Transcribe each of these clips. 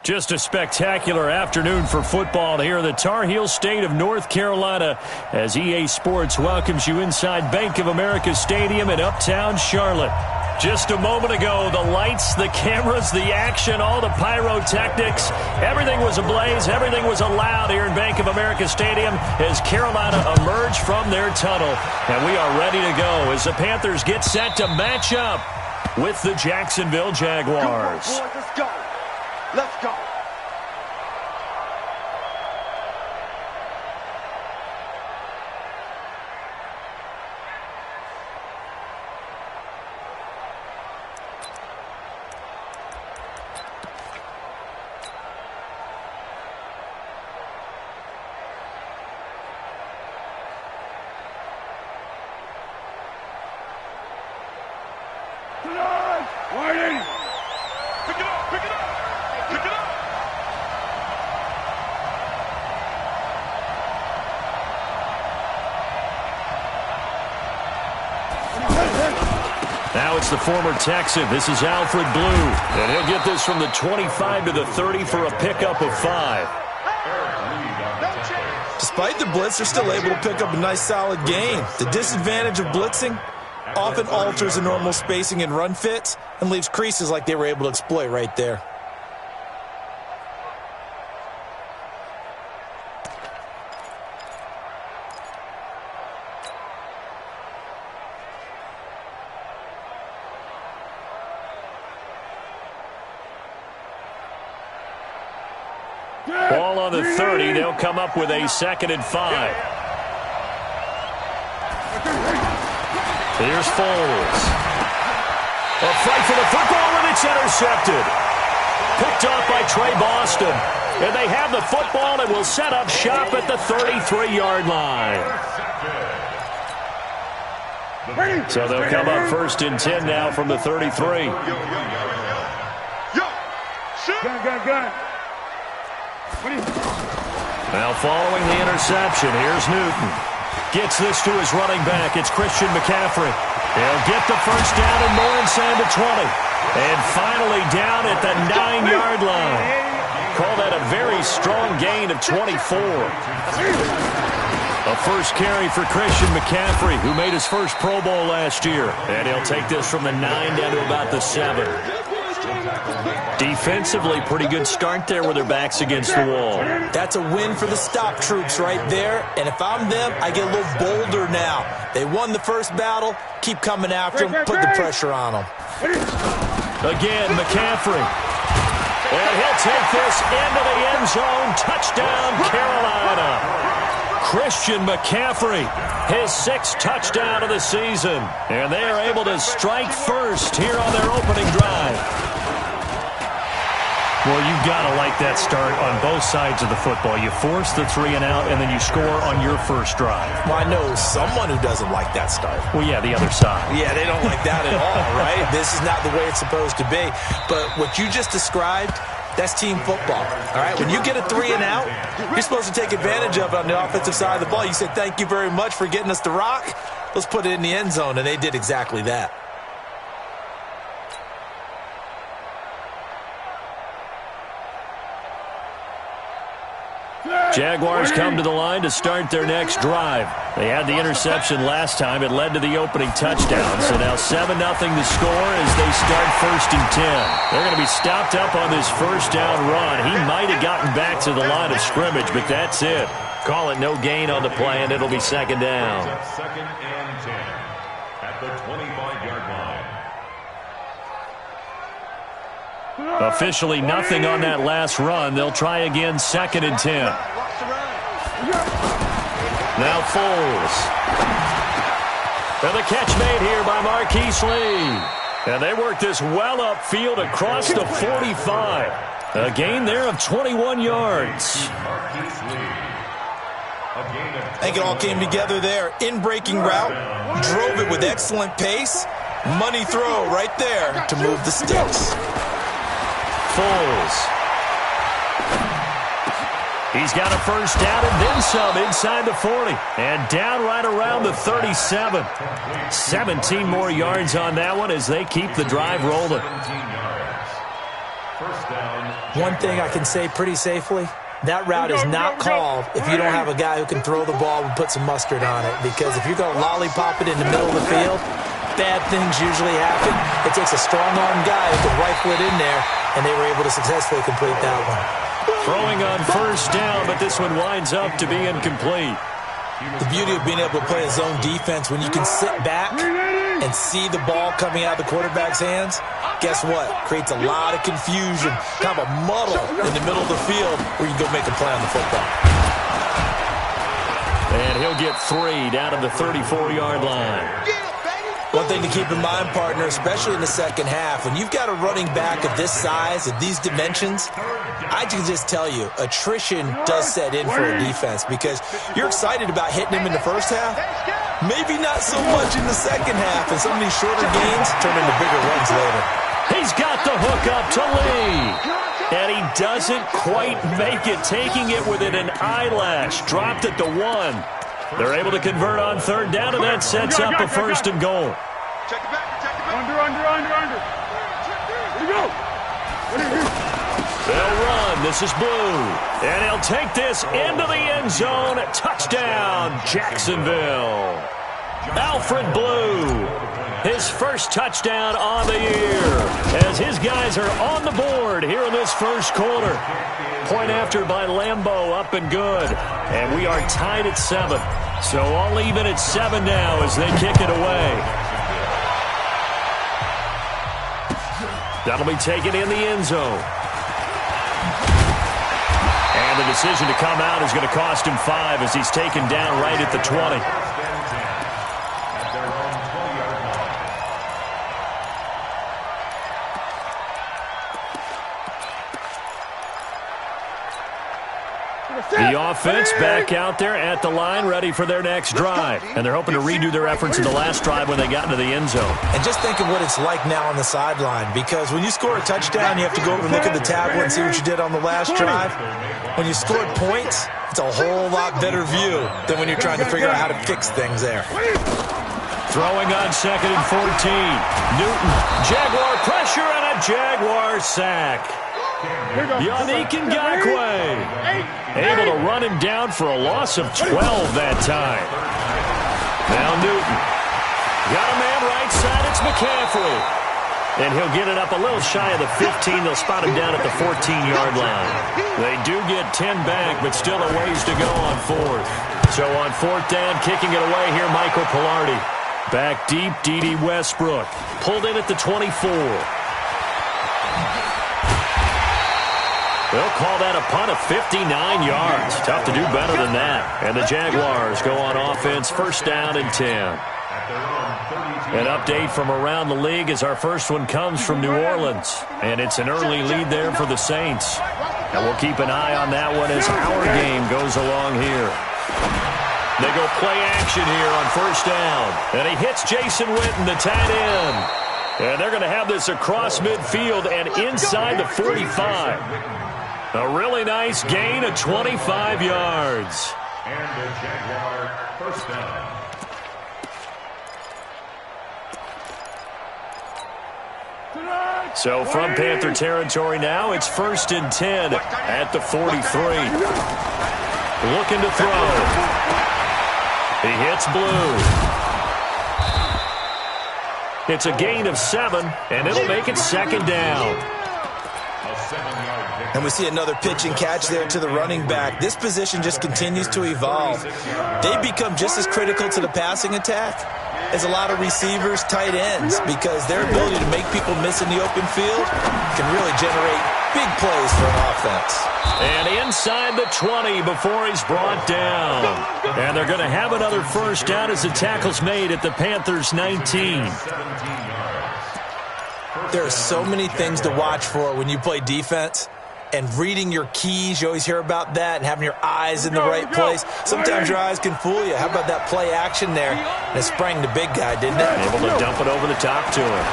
Just a spectacular afternoon for football here in the Tar Heel state of North Carolina as EA Sports welcomes you inside Bank of America Stadium in Uptown Charlotte. Just a moment ago, the lights, the cameras, the action, all the pyrotechnics, everything was ablaze, everything was allowed here in Bank of America Stadium as Carolina emerged from their tunnel. And we are ready to go as the Panthers get set to match up with the Jacksonville Jaguars. Come on, boys, let's go. Let's go. Waiting. Pick it up, pick it up. Pick it up! Now it's the former Texan. This is Alfred Blue. And he'll get this from the 25 to the 30 for a pickup of 5. Despite the blitz, they're still able to pick up a nice solid gain. The disadvantage of blitzing often alters the normal spacing and run fits and leaves creases like they were able to exploit right there. Ball on the 30. They'll come up with a 2nd and 5. Here's Foles. A fight for the football, and it's intercepted. Picked off by Trey Boston. And they have the football and will set up shop at the 33-yard line. So they'll come up 1st and 10 now from the 33. Gun. Now following the interception, here's Newton. Gets this to his running back. It's Christian McCaffrey. He'll get the first down and more inside the 20. And finally down at the 9-yard line. Call that a very strong gain of 24. A first carry for Christian McCaffrey, who made his first Pro Bowl last year. And he'll take this from the 9 down to about the 7. Defensively, pretty good start there with their backs against the wall. That's a win for the stop troops right there. And if I'm them, I get a little bolder now. They won the first battle. Keep coming after them. Put the pressure on them. Again, McCaffrey. And he'll take this into the end zone. Touchdown, Carolina. Christian McCaffrey, his 6th touchdown of the season. And they are able to strike first here on their opening drive. Well, you've got to like that start on both sides of the football. You force the 3 and out, and then you score on your first drive. Well, I know someone who doesn't like that start. Well, yeah, the other side. Yeah, they don't like that at all, right? This is not the way it's supposed to be. But what you just described, that's team football, all right? When you get a 3 and out, you're supposed to take advantage of it on the offensive side of the ball. You say, thank you very much for getting us the rock. Let's put it in the end zone, and they did exactly that. Jaguars come to the line to start their next drive. They had the interception last time. It led to the opening touchdown. So now 7-0 to score as they start 1st and 10. They're going to be stopped up on this first down run. He might have gotten back to the line of scrimmage, but that's it. Call it no gain on the play, and it'll be 2nd down. 2nd and 10 at the 25-yard line. Officially nothing on that last run. They'll try again 2nd and 10. Now Foles. And the catch made here by Marquise Lee. And they work this well upfield across the 45. A gain there of 21 yards. I think it all came together there. In-breaking route. Drove it with excellent pace. Money throw right there to move the sticks. Foles. He's got a first down and then some inside the 40. And down right around the 37. 17 more yards on that one as they keep the drive rolling. One thing I can say pretty safely, that route is not called if you don't have a guy who can throw the ball and put some mustard on it. Because if you're going to lollipop it in the middle of the field, bad things usually happen. It takes a strong-armed guy who can rifle it in there, and they were able to successfully complete that one. Throwing on first down, but this one winds up to be incomplete. The beauty of being able to play a zone defense, when you can sit back and see the ball coming out of the quarterback's hands, guess what? Creates a lot of confusion, kind of a muddle in the middle of the field where you can go make a play on the football. And he'll get 3 down to the 34-yard line. One thing to keep in mind, partner, especially in the second half, when you've got a running back of this size, of these dimensions, I can just tell you, attrition does set in for a defense because you're excited about hitting him in the first half. Maybe not so much in the second half, and some of these shorter gains turn into bigger runs later. He's got the hook up to Lee. And he doesn't quite make it, taking it within an eyelash. Dropped it to 1. They're able to convert on third down, and that sets up a first and goal. Check it back. Under. Here we go. They'll run. This is Blue. And he'll take this into the end zone. Touchdown, Jacksonville. Alfred Blue, his first touchdown on the year, as his guys are on the board here in this first quarter. Point after by Lambeau, up and good. And we are tied at 7. So all even at 7 now as they kick it away. That'll be taken in the end zone. And the decision to come out is going to cost him 5 as he's taken down right at the 20. The offense back out there at the line, ready for their next drive. And they're hoping to redo their efforts in the last drive when they got into the end zone. And just think of what it's like now on the sideline, because when you score a touchdown, you have to go over and look at the tablet and see what you did on the last drive. When you scored points, it's a whole lot better view than when you're trying to figure out how to fix things there. Throwing on 2nd and 14. Newton, Jaguar pressure and a Jaguar sack. Yannick Ngakoue able to run him down for a loss of 12 that time. Now Newton. Got a man right side. It's McCaffrey. And he'll get it up a little shy of the 15. They'll spot him down at the 14-yard line. They do get 10 back, but still a ways to go on 4th. So on 4th down, kicking it away here, Michael Pilardi. Back deep, D.D. Westbrook. Pulled in at the 24. They'll call that a punt of 59 yards. Tough to do better than that. And the Jaguars go on offense, first down and 10. An update from around the league as our first one comes from New Orleans. And it's an early lead there for the Saints. And we'll keep an eye on that one as our game goes along here. They go play action here on first down. And he hits Jason Witten, the tight end. And they're going to have this across midfield and inside the 45. A really nice gain of 25 yards. And the Jaguar first down. So from Panther territory now, it's 1st and 10 at the 43. Looking to throw. He hits Blue. It's a gain of 7, and it'll make it 2nd down. And we see another pitch and catch there to the running back. This position just continues to evolve. They become just as critical to the passing attack as a lot of receivers, tight ends, because their ability to make people miss in the open field can really generate big plays for an offense. And inside the 20 before he's brought down. And they're going to have another first down as the tackle's made at the Panthers' 19. There are so many things to watch for when you play defense. And reading your keys, you always hear about that, and having your eyes in the right place. Sometimes your eyes can fool you. How about that play action there? And it sprang the big guy, didn't it? Able to dump it over the top to him.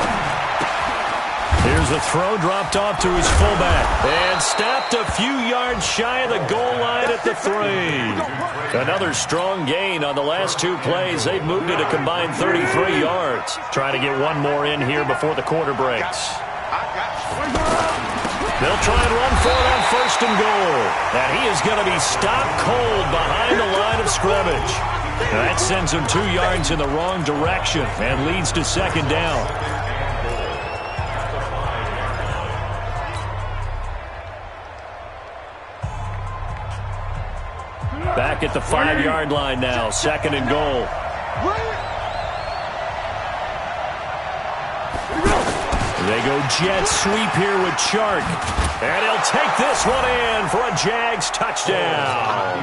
Here's a throw dropped off to his fullback. And stopped a few yards shy of the goal line at the 3. Another strong gain on the last 2 plays. They've moved it a combined 33 yards. Trying to get one more in here before the quarter breaks. The They'll try and run for it on 1st and goal. And he is going to be stopped cold behind the line of scrimmage. That sends him 2 yards in the wrong direction and leads to 2nd down. Back at the 5-yard line now, 2nd and goal. They go jet sweep here with Chark. And he'll take this one in for a Jags touchdown.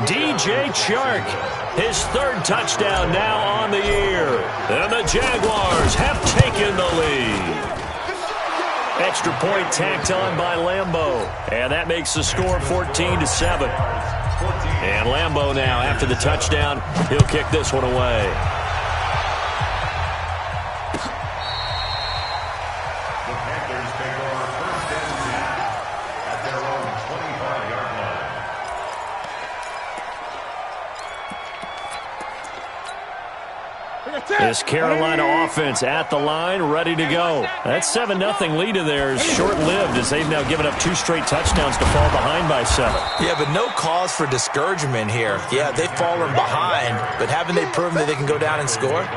DJ Chark, his 3rd touchdown now on the year. And the Jaguars have taken the lead. Extra point tacked on by Lambeau. And that makes the score 14-7. And Lambeau now, after the touchdown, he'll kick this one away. This Carolina offense at the line, ready to go. That 7-0 lead of theirs short-lived as they've now given up 2 straight touchdowns to fall behind by 7. Yeah, but no cause for discouragement here. Yeah, they've fallen behind, but haven't they proven that they can go down and score?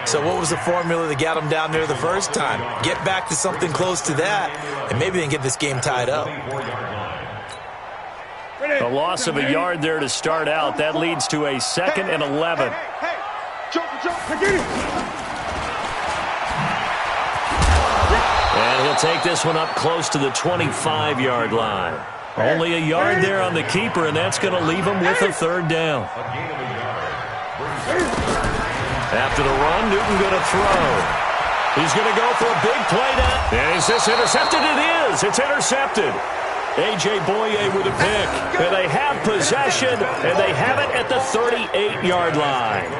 So what was the formula that got them down there the first time? Get back to something close to that, and maybe they can get this game tied up. A loss of a yard there to start out. That leads to a 2nd and 11. And he'll take this one up close to the 25-yard line. Only a yard there on the keeper, and that's going to leave him with a 3rd down. After the run, Newton going to throw. He's going to go for a big play now. And is this intercepted? It is. It's intercepted. A.J. Boye with a pick. And they have possession, and they have it at the 38-yard line.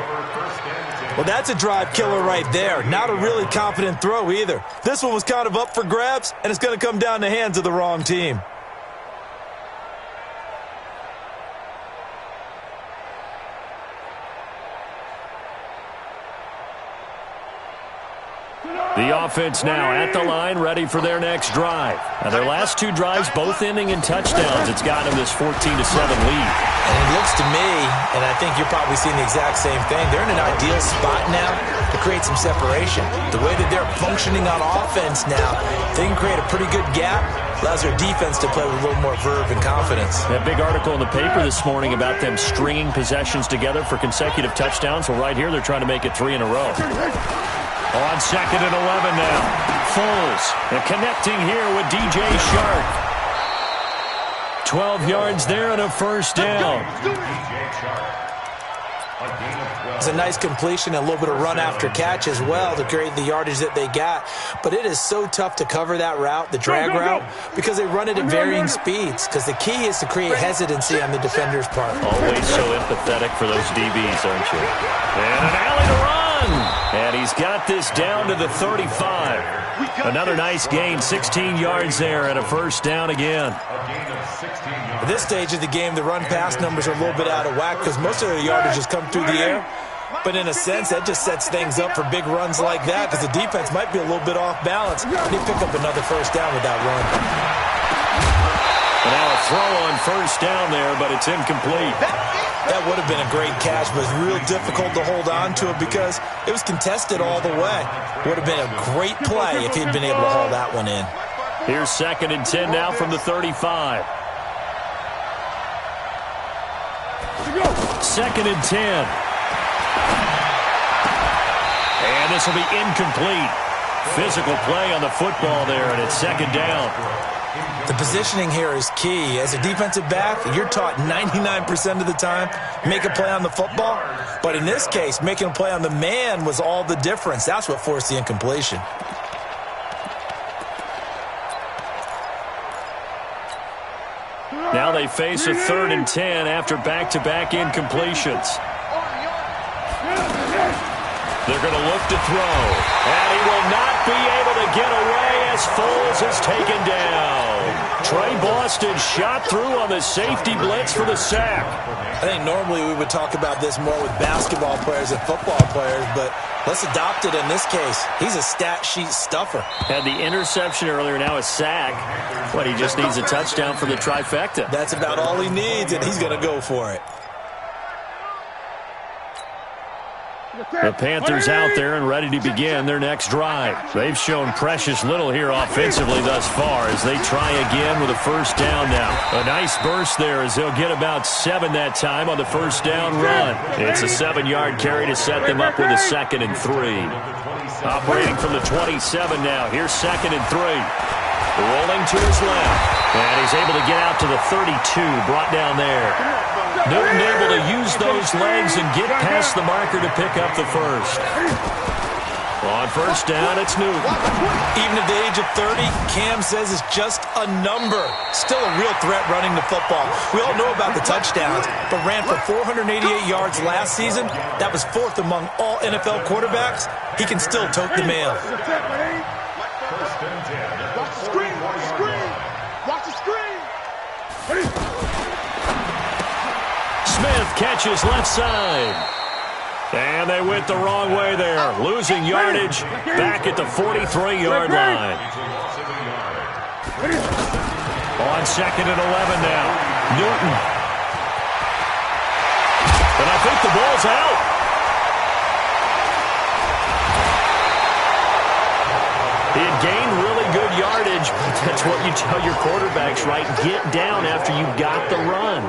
Well, that's a drive killer right there. Not a really confident throw either. This one was kind of up for grabs, and it's going to come down the hands of the wrong team. The offense now at the line, ready for their next drive. Now, their last 2 drives, both ending in touchdowns. It's gotten them this 14-7 lead. And it looks to me, and I think you're probably seeing the exact same thing, they're in an ideal spot now to create some separation. The way that they're functioning on offense now, they can create a pretty good gap. Allows their defense to play with a little more verve and confidence. That big article in the paper this morning about them stringing possessions together for consecutive touchdowns. Well, right here, they're trying to make it 3 in a row. On 2nd and 11 now. Foles. And connecting here with DJ Chark. 12 yards there and a 1st down. It's a nice completion, a little bit of run after catch as well to create the yardage that they got. But it is so tough to cover that route, the drag route, because they run it at varying speeds. Because the key is to create hesitancy on the defender's part. Always so empathetic for those DBs, aren't you? And an alley to run. And he's got this down to the 35. Another nice gain, 16 yards there and a 1st down again. At this stage of the game, the run-pass numbers are a little bit out of whack because most of the yardage has come through the air. But in a sense, that just sets things up for big runs like that because the defense might be a little bit off balance. They pick up another 1st down with that run. And now a throw on 1st down there, but it's incomplete. That would have been a great catch, but it's real difficult to hold on to it because it was contested all the way. Would have been a great play if he'd been able to haul that one in. Here's 2nd and 10 now from the 35. 2nd and 10. And this will be incomplete. Physical play on the football there, and it's 2nd down. The positioning here is key. As a defensive back, you're taught 99% of the time, make a play on the football. But in this case, making a play on the man was all the difference. That's what forced the incompletion. Now they face a 3rd and 10 after back-to-back incompletions. They're going to look to throw. And he will not be able to get away as Foles is taken down. Trey Boston shot through on the safety blitz for the sack. I think normally we would talk about this more with basketball players and football players, but Let's adopt it in this case. He's a stat sheet stuffer. Had the interception earlier, now a sack. He just needs a touchdown for the trifecta. That's about all he needs, and he's going to go for it. The Panthers out there and ready to begin their next drive. They've shown precious little here offensively thus far as they try again with a first down now. A nice burst there as they'll get about 7 that time on the first down run. It's a 7-yard carry to set them up with a 2nd and 3. Operating from the 27 now. Here's 2nd and 3. Rolling to his left. And he's able to get out to the 32, brought down there. Newton able to use those legs and get past the marker to pick up the first. On first down, it's Newton. Even at the age of 30, Cam says it's just a number. Still a real threat running the football. We all know about the touchdowns, but ran for 488 yards last season. That was 4th among all NFL quarterbacks. He can still tote the mail. Watch the screen. Watch the screen. Watch the screen. Smith catches left side. And they went the wrong way there. Losing yardage back at the 43-yard line. On 2nd and 11 now. Newton. And I think the ball's out. He had gained really good yardage. That's what you tell your quarterbacks, right? Get down after you got the run.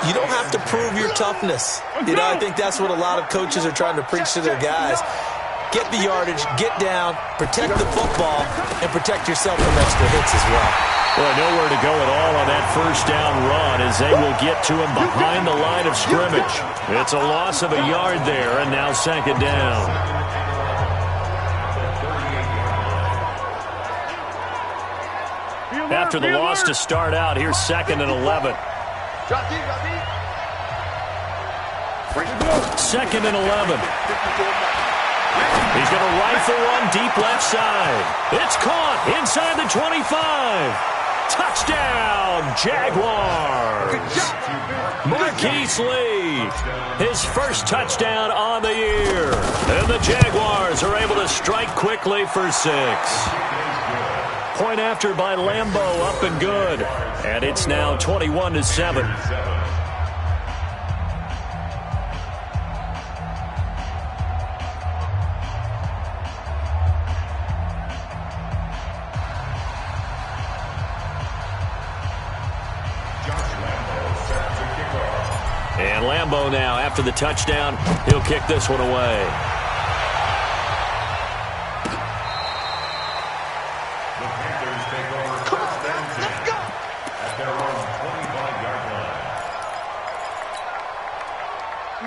You don't have to prove your toughness. I think that's what a lot of coaches are trying to preach to their guys. Get the yardage, get down, protect the football, and protect yourself from extra hits as well. Well, nowhere to go at all on that first down run as they will get to him behind the line of scrimmage. It's a loss of a yard there, and now 2nd down. After the loss to start out, here's 2nd and 11. 2nd and 11. He's going to rifle one deep left side. It's caught inside the 25. Touchdown, Jaguars. Marquise Lee, his first touchdown on the year. And the Jaguars are able to strike quickly for 6. Point after by Lambeau, up and good. And it's now 21-7. And Lambeau now, after the touchdown, he'll kick this one away.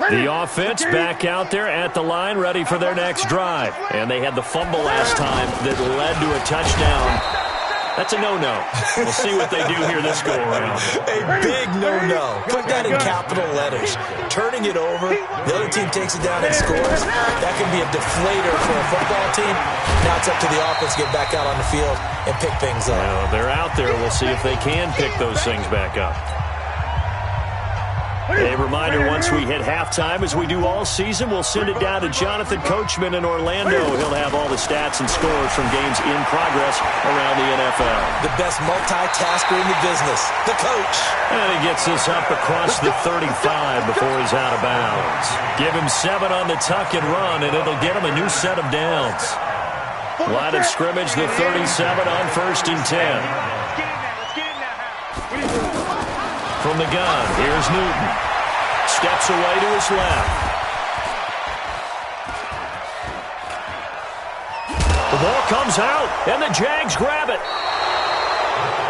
The offense back out there at the line, ready for their next drive. And they had the fumble last time that led to a touchdown. That's a no-no. We'll see what they do here this go-around. A big no-no. Put that in capital letters. Turning it over, the other team takes it down and scores. That can be a deflator for a football team. Now it's up to the offense to get back out on the field and pick things up. Well, they're out there. We'll see if they can pick those things back up. A reminder, once we hit halftime, as we do all season, we'll send it down to Jonathan Coachman in Orlando. He'll have all the stats and scores from games in progress around the NFL. The best multitasker in the business, the coach. And he gets this up across the 35 before he's out of bounds. Give him 7 on the tuck and run, and it'll get him a new set of downs. Line of scrimmage, the 37 on 1st and 10. From the gun, here's Newton. Steps away to his left. The ball comes out, and the Jags grab it.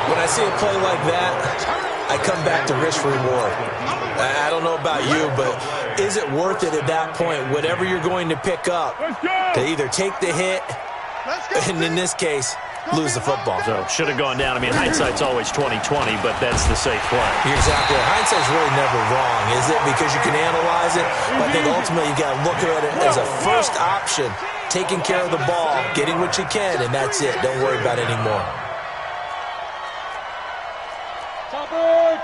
When I see a play like that, I come back to risk reward. I don't know about you, but is it worth it at that point, whatever you're going to pick up, to either take the hit, and in this case, lose the football? So should have gone down. I mean, hindsight's always 20/20, but that's the safe play. You're exactly right. Hindsight's really never wrong, is it? Because you can analyze it, but I think ultimately you got to look at it as a first option, taking care of the ball, getting what you can, and that's it. Don't worry about it anymore. Chopper!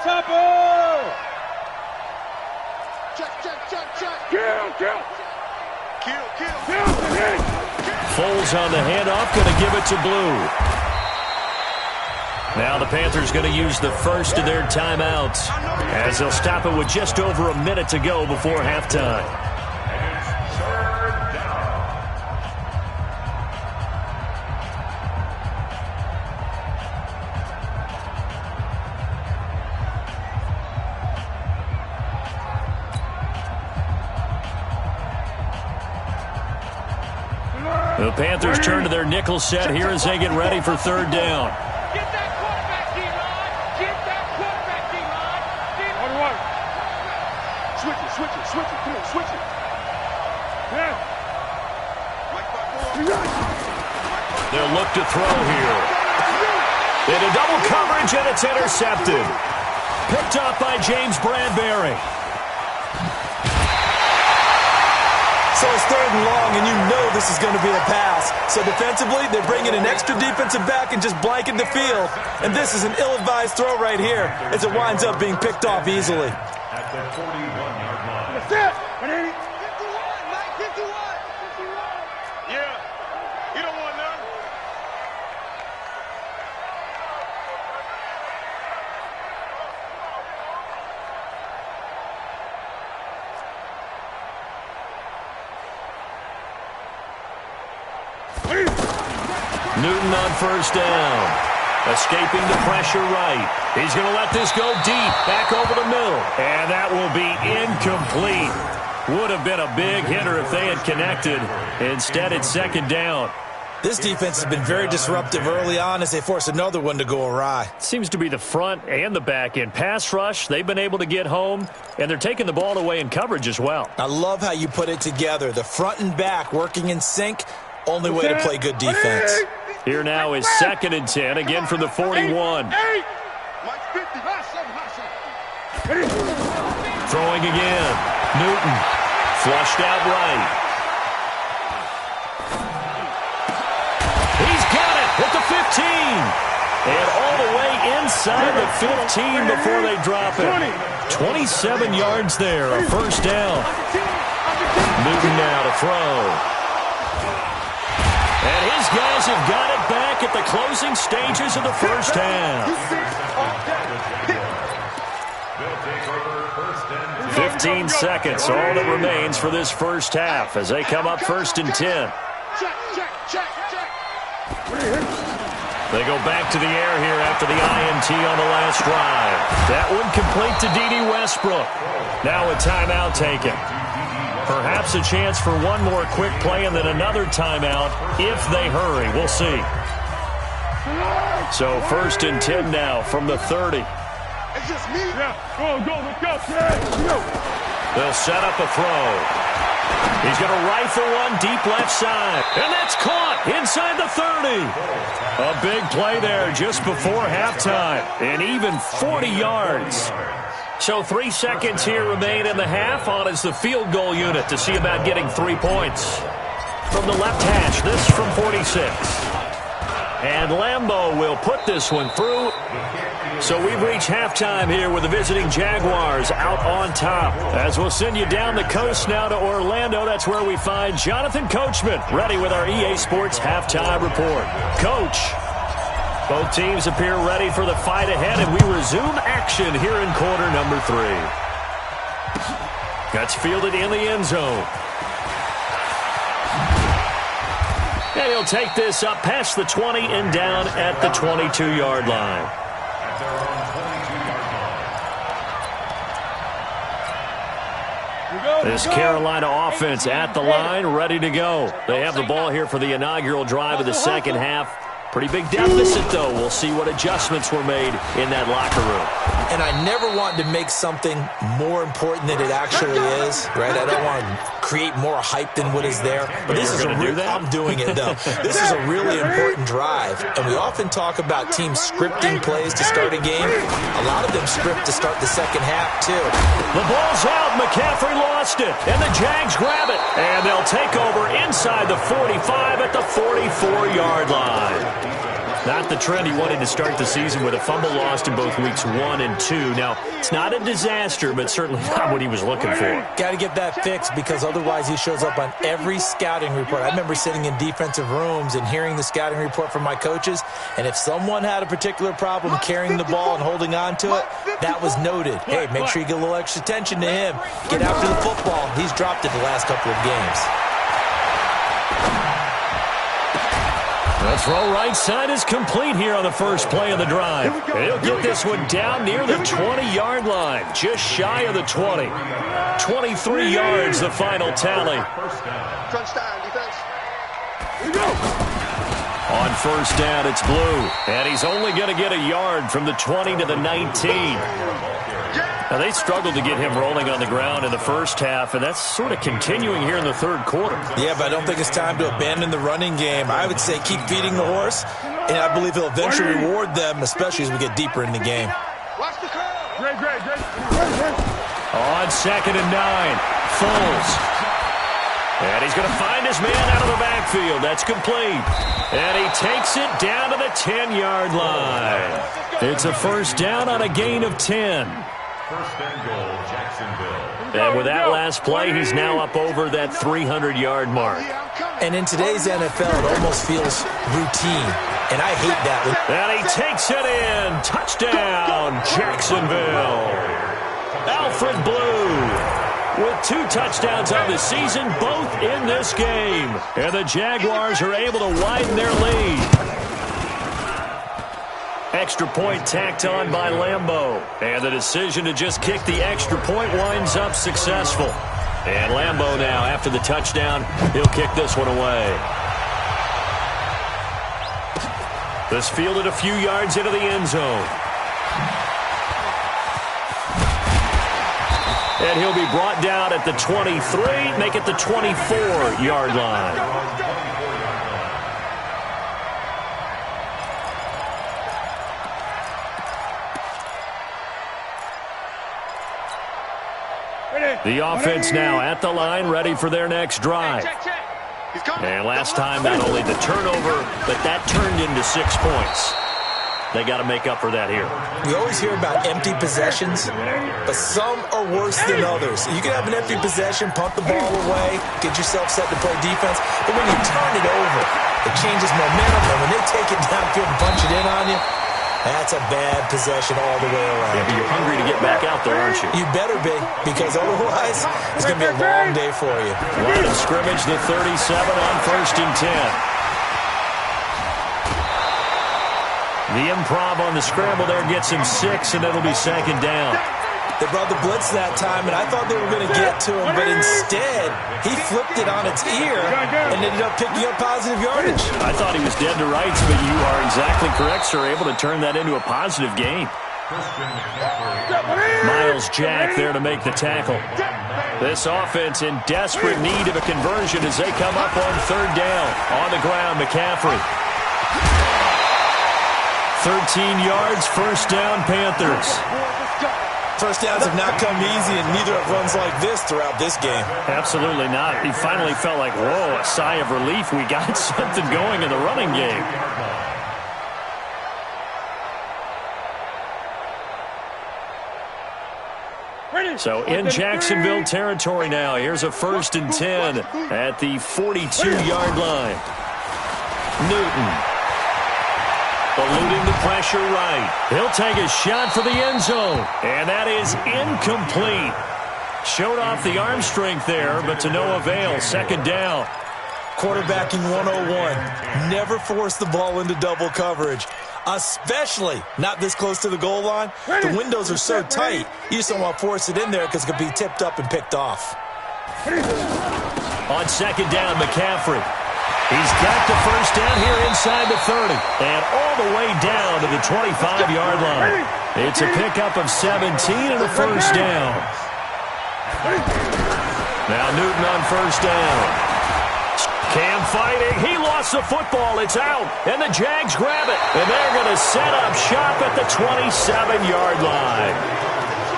Check. Foles on the handoff, going to give it to Blue. Now the Panthers going to use the first of their timeouts as they'll stop it with just over a minute to go before halftime. The Panthers turn to their nickel set here as they get ready for third down. Get that quarterback, D-line. Get that quarterback, D-line. D-line. Switch it. Come on, switch it. Yeah. They'll look to throw here. Into double coverage, and it's intercepted. Picked up by James Bradbury. So it's third and long, and you know this is going to be a pass. So defensively, they're bringing an extra defensive back and just blanking the field. And this is an ill-advised throw right here as it winds up being picked off easily. At the 41-yard line. That's it. 51, Mike, 51. Yeah. You don't want none. Newton on first down. Escaping the pressure right. He's going to let this go deep. Back over the middle. And that will be incomplete. Would have been a big hitter if they had connected. Instead, it's second down. This defense has been very disruptive early on as they force another one to go awry. Seems to be the front and the back end. Pass rush, they've been able to get home, and they're taking the ball away in coverage as well. I love how you put it together. The front and back working in sync. Only way to play good defense. Here now is 2nd and 10, again from the 41. Throwing again. Newton. Flushed out right. He's got it at the 15. And all the way inside the 15 before they drop it. 27 yards there, a first down. Newton now to throw. And his guys have got it back at the closing stages of the first half. 15 seconds, all that remains for this first half as they come up 1st and 10. They go back to the air here after the INT on the last drive. That one complete to D.D. Westbrook. Now a timeout taken. Perhaps a chance for one more quick play and then another timeout if they hurry. We'll see. So 1st and 10 now from the 30. It's just me. Yeah, go, let's go. They'll set up a throw. He's going to rifle one deep left side. And that's caught inside the 30. A big play there just before halftime. And even 40 yards. So 3 seconds here remain in the half. On is the field goal unit to see about getting 3 points. From the left hash, this from 46. And Lambeau will put this one through. So we've reached halftime here with the visiting Jaguars out on top. As we'll send you down the coast now to Orlando. That's where we find Jonathan Coachman ready with our EA Sports halftime report. Coach. Both teams appear ready for the fight ahead, and we resume action here in quarter number 3. That's fielded in the end zone. And he'll take this up past the 20 and down at the 22-yard line. This Carolina offense at the line, ready to go. They have the ball here for the inaugural drive of the second half. Pretty big deficit, though. We'll see what adjustments were made in that locker room. And I never want to make something more important than it actually is, right? I don't want to create more hype than what is there. But this is I'm doing it, though. This is a really important drive. And we often talk about teams scripting plays to start a game. A lot of them script to start the second half, too. The ball's out. McCaffrey lost it. And the Jags grab it. And they'll take over inside the 45 at the 44-yard line. Not the trend he wanted to start the season with, a fumble lost in both weeks 1 and 2. Now, it's not a disaster, but certainly not what he was looking for. Got to get that fixed because otherwise he shows up on every scouting report. I remember sitting in defensive rooms and hearing the scouting report from my coaches, and if someone had a particular problem carrying the ball and holding on to it, that was noted. Hey, make sure you get a little extra attention to him. Get after the football. He's dropped it the last couple of games. The throw right side is complete here on the first play of the drive. He'll get this one down near the 20-yard line, just shy of the 20. 23 yards, the final tally. Touchdown, defense. On first down, it's Blue, and he's only going to get a yard from the 20 to the 19. Now, they struggled to get him rolling on the ground in the first half, and that's sort of continuing here in the third quarter. Yeah, but I don't think it's time to abandon the running game. I would say keep feeding the horse, and I believe he'll eventually reward them, especially as we get deeper in the game. Watch the curve. Great. On 2nd and 9, Foles. And he's going to find his man out of the backfield. That's complete. And he takes it down to the 10-yard line. It's a first down on a gain of 10. First and goal, Jacksonville. And with that last play, he's now up over that 300-yard mark. And in today's NFL, it almost feels routine, and I hate that. And he takes it in. Touchdown, Jacksonville. Alfred Blue with 2 touchdowns on the season, both in this game. And the Jaguars are able to widen their lead. Extra point tacked on by Lambeau. And the decision to just kick the extra point winds up successful. And Lambeau now, after the touchdown, he'll kick this one away. This fielded a few yards into the end zone. And he'll be brought down at the 23, make it the 24-yard line. The offense now at the line, ready for their next drive. And last time, not only the turnover, but that turned into 6 points. They got to make up for that here. We always hear about empty possessions, but some are worse than others. You can have an empty possession, punt the ball away, get yourself set to play defense, but when you turn it over, it changes momentum, and when they take it downfield and punch it in on you, that's a bad possession all the way around. Yeah, but you're hungry to get back out there, aren't you? You better be, because otherwise it's going to be a long day for you. Line of scrimmage, the 37 on first and 10. The improv on the scramble there gets him 6, and it'll be second down. They brought the blitz that time, and I thought they were going to get to him, but instead, he flipped it on its ear and ended up picking up positive yardage. I thought he was dead to rights, but you are exactly correct, sir, able to turn that into a positive gain. Miles Jack there to make the tackle. This offense in desperate need of a conversion as they come up on third down. On the ground, McCaffrey. 13 yards, first down, Panthers. First downs have not come easy, and neither have runs like this throughout this game. Absolutely not. He finally felt like, whoa, a sigh of relief. We got something going in the running game. So in Jacksonville territory now. Here's a first and 10 at the 42-yard line. Newton. Eluding the pressure right. He'll take a shot for the end zone. And that is incomplete. Showed off the arm strength there, but to no avail. Second down. Quarterbacking 101. Never force the ball into double coverage, especially not this close to the goal line. The windows are so tight, you just don't want to force it in there because it could be tipped up and picked off. On second down, McCaffrey. He's got the first down here inside the 30 and all the way down to the 25-yard line. It's a pickup of 17 and a first down. Now Newton on first down. Cam fighting. He lost the football. It's out. And the Jags grab it. And they're going to set up shop at the 27-yard line.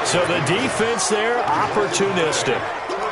So the defense there, opportunistic.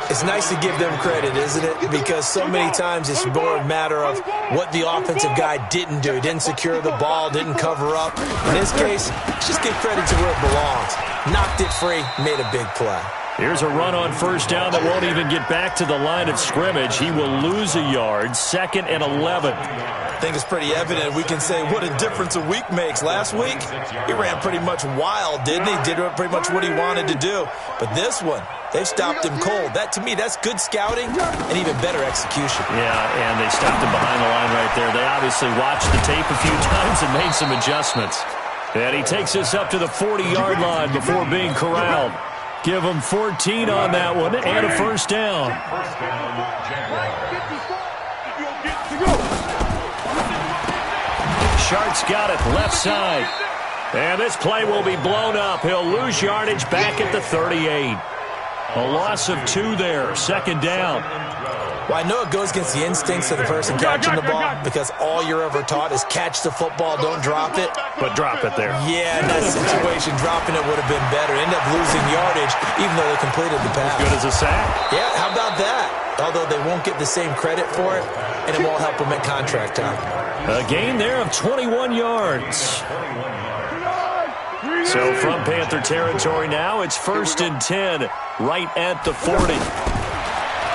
It's nice to give them credit, isn't it? Because so many times it's more a matter of what the offensive guy didn't do. Didn't secure the ball, didn't cover up. In this case, just give credit to where it belongs. Knocked it free, made a big play. Here's a run on first down that won't even get back to the line of scrimmage. He will lose a yard, 2nd and 11. I think it's pretty evident. We can say what a difference a week makes. Last week, he ran pretty much wild, didn't he? Did pretty much what he wanted to do. But this one, they've stopped him cold. That, to me, that's good scouting and even better execution. Yeah, and they stopped him behind the line right there. They obviously watched the tape a few times and made some adjustments. And he takes us up to the 40-yard line before being corralled. Give him 14 on that one and a first down. Shart's got it left side. And this play will be blown up. He'll lose yardage back at the 38. A loss of 2 there, 2nd down. Well, I know it goes against the instincts of the person catching the ball because all you're ever taught is catch the football, don't drop it. But drop it there. Yeah, in that situation, dropping it would have been better. End up losing yardage even though they completed the pass. As good as a sack. Yeah, how about that? Although they won't get the same credit for it, and it won't help them at contract time. A gain there of 21 yards. So from Panther territory now, it's 1st and 10, right at the 40.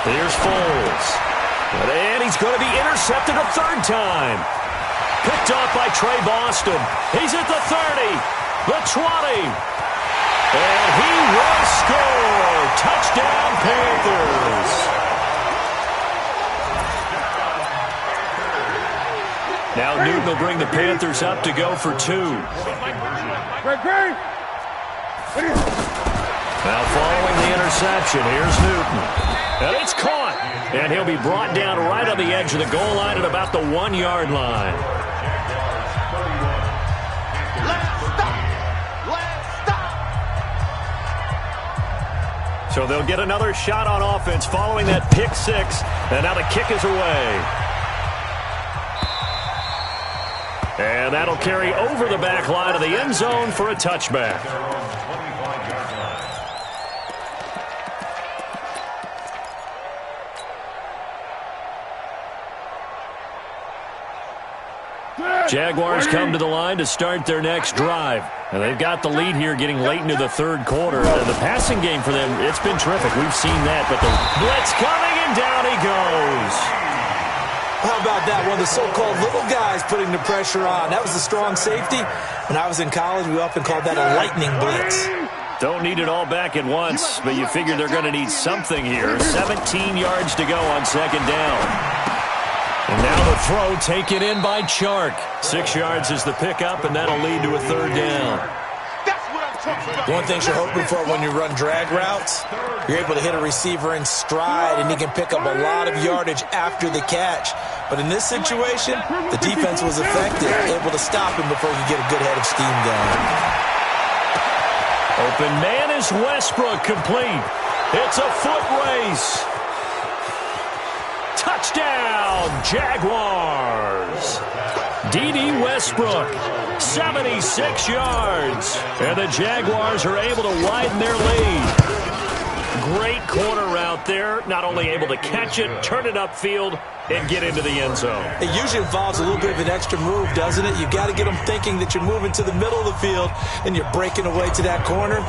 Here's Foles. And he's going to be intercepted a 3rd time. Picked off by Trey Boston. He's at the 30, the 20. And he will score. Touchdown, Panthers. Now Newton will bring the Panthers up to go for 2. Now following the interception, here's Newton. And it's caught. And he'll be brought down right on the edge of the goal line at about the 1-yard line. So they'll get another shot on offense following that pick 6. And now the kick is away. And that'll carry over the back line of the end zone for a touchback. Jaguars come to the line to start their next drive. And they've got the lead here getting late into the 3rd quarter. And the passing game for them, it's been terrific. We've seen that. But the blitz coming, and down he goes. How about that? One of the so-called little guys putting the pressure on. That was the strong safety. When I was in college, we often called that a lightning blitz. Don't need it all back at once, but you figure they're going to need something here. 17 yards to go on 2nd down. And now the throw taken in by Chark. 6 yards is the pickup, and that'll lead to a 3rd down. One thing you're hoping for when you run drag routes, you're able to hit a receiver in stride, and he can pick up a lot of yardage after the catch. But in this situation, the defense was effective, able to stop him before he get a good head of steam going. Open man is Westbrook, complete. It's a foot race. Touchdown, Jaguars. D.D. Westbrook, 76 yards. And the Jaguars are able to widen their lead. Great corner route there. Not only able to catch it, turn it upfield, and get into the end zone. It usually involves a little bit of an extra move, doesn't it? You've got to get them thinking that you're moving to the middle of the field and you're breaking away to that corner.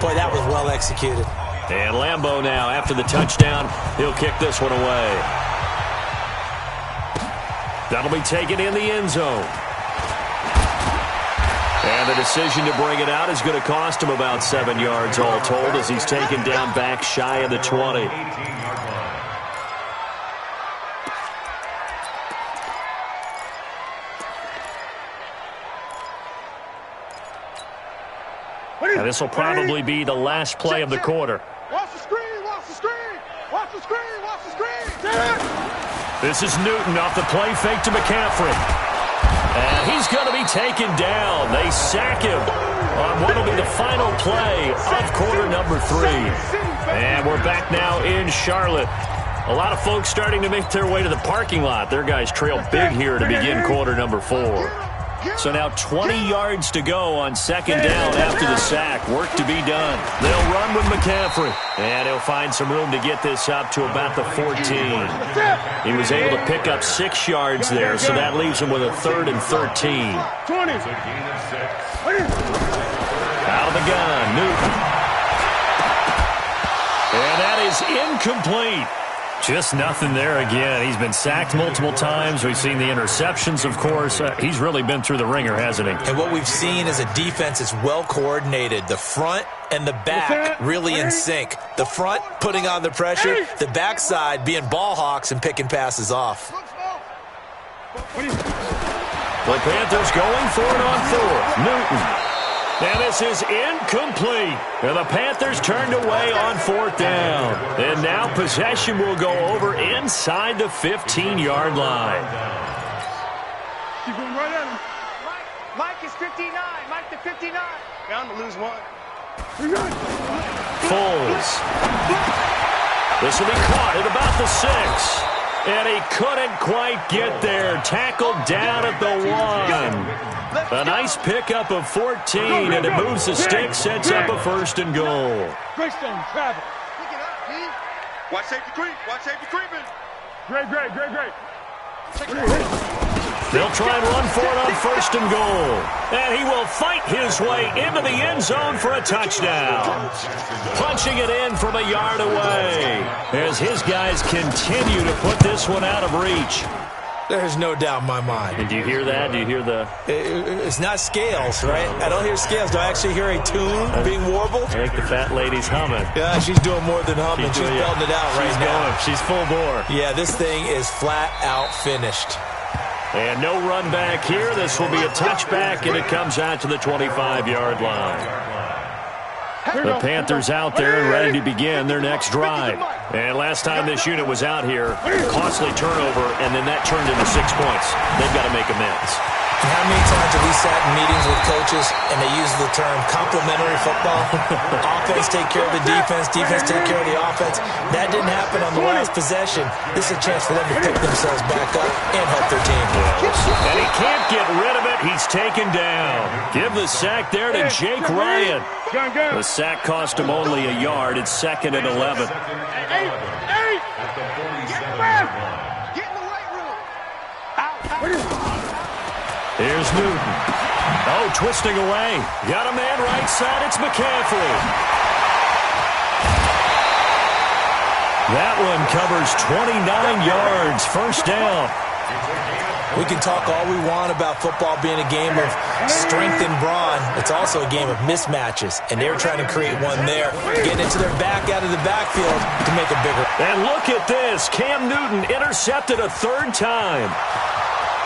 Boy, that was well executed. And Lambeau now, after the touchdown, he'll kick this one away. That'll be taken in the end zone. And the decision to bring it out is going to cost him about 7 yards all told as he's taken down back shy of the 20. And this will probably be the last play of the quarter. Watch the screen, watch the screen, watch the screen, watch the screen. This is Newton off the play fake to McCaffrey. And he's going to be taken down. They sack him on what will be the final play of quarter number 3. And we're back now in Charlotte. A lot of folks starting to make their way to the parking lot. Their guys trail big here to begin quarter number 4. So now 20 yards to go on second down after the sack. Work to be done. They'll run with McCaffrey. And he'll find some room to get this up to about the 14. He was able to pick up 6 yards there, so that leaves him with a 3rd and 13. 20. Out of the gun, Newton. And that is incomplete. Just nothing there again. He's been sacked multiple times. We've seen the interceptions, of course. He's really been through the ringer, hasn't he? And what we've seen is a defense that's well coordinated. The front and the back really in sync. The front putting on the pressure. The backside being ball hawks and picking passes off. The Panthers going for it on 4. Newton. And this is incomplete. And the Panthers turned away on 4th down. And now possession will go over inside the 15-yard line. Keep going right at him. Mike is 59. Mike to 59. Bound to lose 1. Foles. This will be caught at about the 6. And he couldn't quite get there. Tackled down at the 1. A nice pickup of 14, and it moves the stick, sets up a 1st and goal. Greystone, travel. Pick it up, D. Watch safety creep. Watch safety creeping. Great. They'll try and run for it on 1st and goal. And he will fight his way into the end zone for a touchdown. Punching it in from a yard away as his guys continue to put this one out of reach. There's no doubt in my mind. And do you hear that? Do you hear the... It's not scales, right? I don't hear scales. Do I actually hear a tune being warbled? I think the fat lady's humming. Yeah, she's doing more than humming. She's belting it out right now. She's full bore. Yeah, this thing is flat out finished. And no run back here. This will be a touchback, and it comes out to the 25-yard line. The Panthers out there and ready to begin their next drive. And last time this unit was out here, costly turnover, and then that turned into 6 points. They've got to make amends. And how many times have we sat in meetings with coaches and they use the term complementary football? Offense take care of the defense, defense take care of the offense. That didn't happen on the last possession. This is a chance for them to pick themselves back up and help their team. And he can't get rid of it. He's taken down. Give the sack there to Jake Ryan. The sack cost him only a yard. It's 2nd and 11. Get in the right room. Here's Newton. Oh, twisting away. Got a man right side. It's McCaffrey. That one covers 29 yards. 1st down. We can talk all we want about football being a game of strength and brawn. It's also a game of mismatches, and they're trying to create one there, getting into their back out of the backfield to make it bigger. And look at this. Cam Newton intercepted a 3rd time.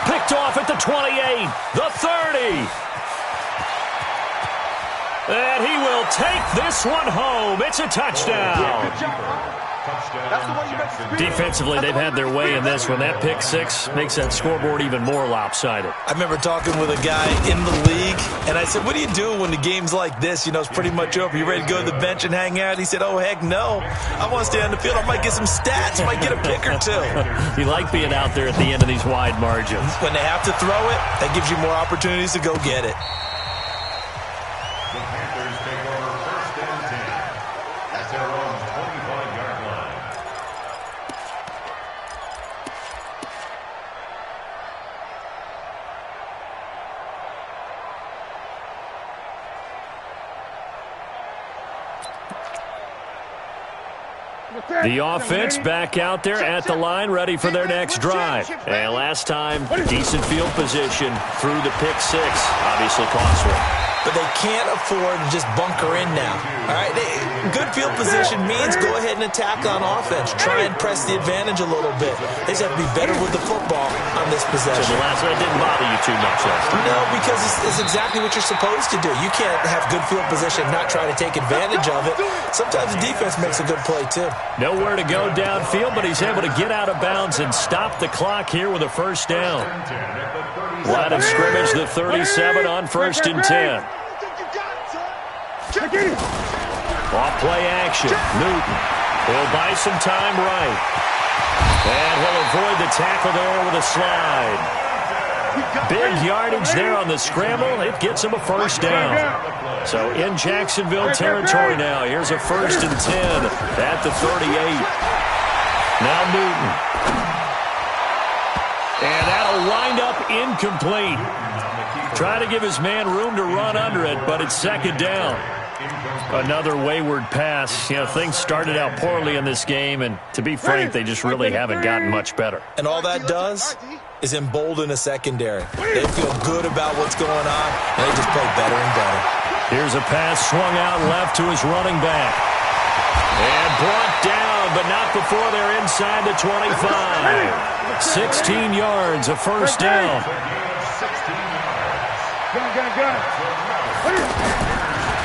Picked off at the 28, the 30. And he will take this one home. It's a touchdown. Defensively, they've had their way in this one. That pick 6 makes that scoreboard even more lopsided. I remember talking with a guy in the league, and I said, what do you do when the game's like this? You know, it's pretty much over. You ready to go to the bench and hang out? He said, oh, heck no. I want to stay on the field. I might get some stats. Might get a pick or 2. You like being out there at the end of these wide margins. When they have to throw it, that gives you more opportunities to go get it. The Panthers take over 1st and 10. That's their own 25-yard line. The offense back out there at the line, ready for their next drive. And last time, decent field position through the pick 6. Obviously costly. But they can't afford to just bunker in now. All right, good field position means go ahead and attack on offense. Try and press the advantage a little bit. They just have to be better with the football on this possession. So the last one didn't bother you too much last time. No, because it's exactly what you're supposed to do. You can't have good field position and not try to take advantage of it. Sometimes the defense makes a good play, too. Nowhere to go downfield, but he's able to get out of bounds and stop the clock here with a 1st down. Line of scrimmage, the 37 on 1st and 10. Off play action. Newton. He'll buy some time right. And he'll avoid the tackle there with a slide. Big yardage there on the scramble. It gets him a first down. So in Jacksonville territory now. Here's a 1st and 10 at the 38. Now Newton. And that'll wind up incomplete. Trying to give his man room to run under it, but it's 2nd down. Another wayward pass. You know, things started out poorly in this game, and to be frank, they just really haven't gotten much better. And all that does is embolden a secondary. They feel good about what's going on, and they just play better and better. Here's a pass swung out left to his running back. And brought down, but not before they're inside the 25. 16 yards, a first down.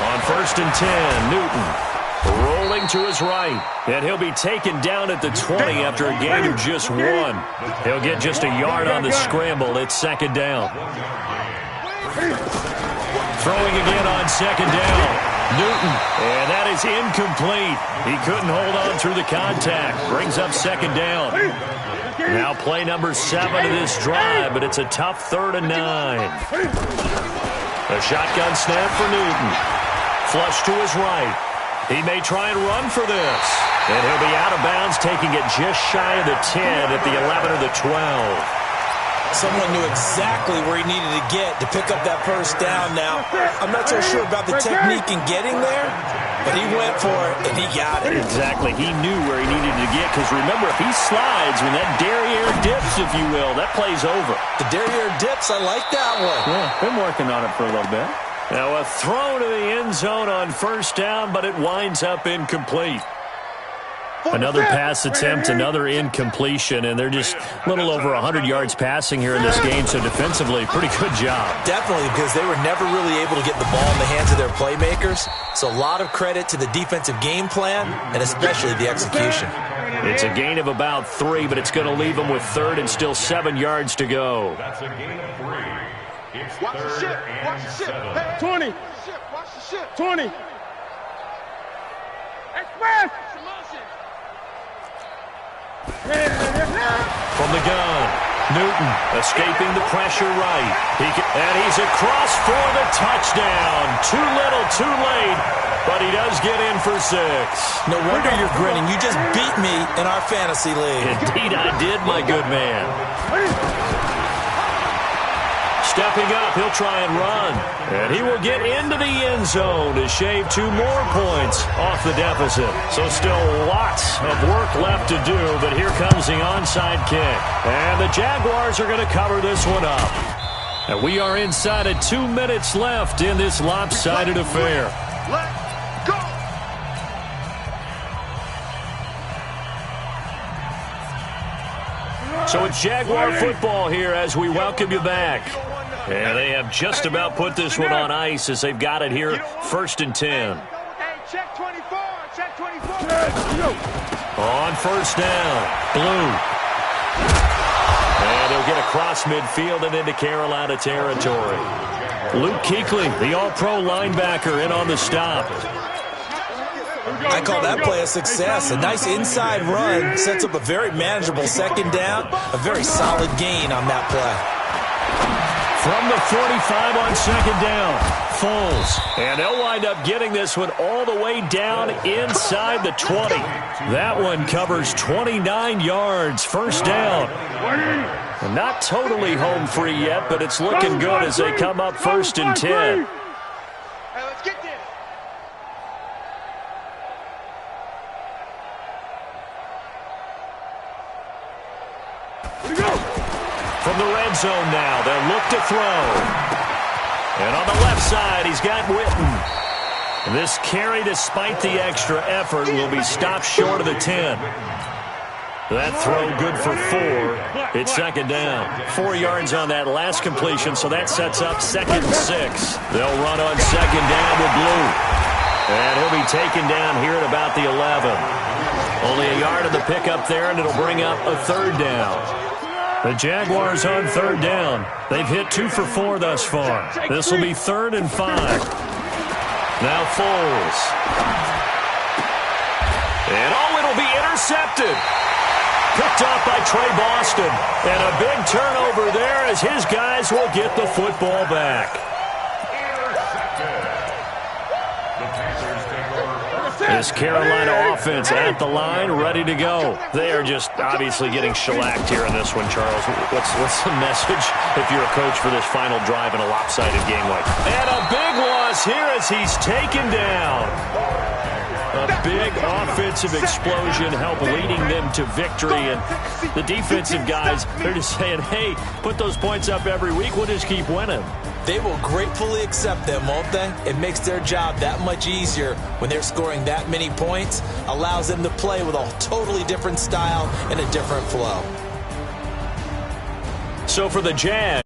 On 1st and 10, Newton rolling to his right. And he'll be taken down at the 20 after a gain of just 1. He'll get just a yard on the scramble. It's 2nd down. Throwing again on 2nd down. Newton. And that is incomplete. He couldn't hold on through the contact. Brings up 2nd down. Now play number 7 of this drive, but it's a tough 3rd and 9. A shotgun snap for Newton. Flush to his right. He may try and run for this. And he'll be out of bounds, taking it just shy of the 10 at the 11 or the 12. Someone knew exactly where he needed to get to pick up that first down. Now, I'm not so sure about the technique in getting there, but he went for it, and he got it. Exactly. He knew where he needed to get, because remember, if he slides, when that derriere dips, if you will, that play's over. The derriere dips, I like that one. Yeah, been working on it for a little bit. Now a throw to the end zone on 1st down, but it winds up incomplete. Another pass attempt, another incompletion, and they're just a little over 100 yards passing here in this game, so defensively, pretty good job. Definitely, because they were never really able to get the ball in the hands of their playmakers, so a lot of credit to the defensive game plan, and especially the execution. It's a gain of about 3, but it's going to leave them with 3rd and still 7 yards to go. That's a gain of 3. It's Watch the 3rd ship. Watch the and ship. 7. Hey, 20. watch the ship. 20. Express. From the gun, Newton escaping the pressure right. And he's across for the touchdown. Too little, too late, but he does get in for 6. No wonder you're grinning. You just beat me in our fantasy league. Indeed I did, my good man. Stepping up, he'll try and run. And he will get into the end zone to shave 2 more points off the deficit. So still lots of work left to do, but here comes the onside kick. And the Jaguars are going to cover this one up. And we are inside of 2 minutes left in this lopsided affair. Let's go. So it's Jaguar football here as we welcome you back. And they have just about put this one on ice as they've got it here, 1st and 10. Hey, check 24. Check 24. On 1st down, Blue. And he'll get across midfield and into Carolina territory. Luke Kuechly, the all-pro linebacker, in on the stop. I call that play a success. A nice inside run sets up a very manageable 2nd down. A very solid gain on that play. From the 45 on 2nd down, Foles. And they'll wind up getting this one all the way down inside the 20. That one covers 29 yards, 1st down. And not totally home free yet, but it's looking good as they come up 1st and 10. Hey, let's get this. From the red zone now, they'll look to throw. And on the left side, he's got Witten. This carry, despite the extra effort, will be stopped short of the 10. That throw good for 4. It's 2nd down. 4 yards on that last completion, so that sets up 2nd and 6. They'll run on 2nd down with Blue. And he'll be taken down here at about the 11. Only a yard of the pickup there, and it'll bring up a 3rd down. The Jaguars on 3rd down. They've hit 2 for 4 thus far. This will be 3rd and 5. Now Foles. And it'll be intercepted. Picked off by Trey Boston. And a big turnover there as his guys will get the football back. This Carolina offense at the line, ready to go. They are just obviously getting shellacked here in this one, Charles. What's the message if you're a coach for this final drive in a lopsided game like that? And a big loss here as he's taken down. A big offensive explosion helped leading them to victory. And the defensive guys, they're just saying, hey, put those points up every week. We'll just keep winning. They will gratefully accept them, won't they? It makes their job that much easier when they're scoring that many points. Allows them to play with a totally different style and a different flow. So for the Jazz.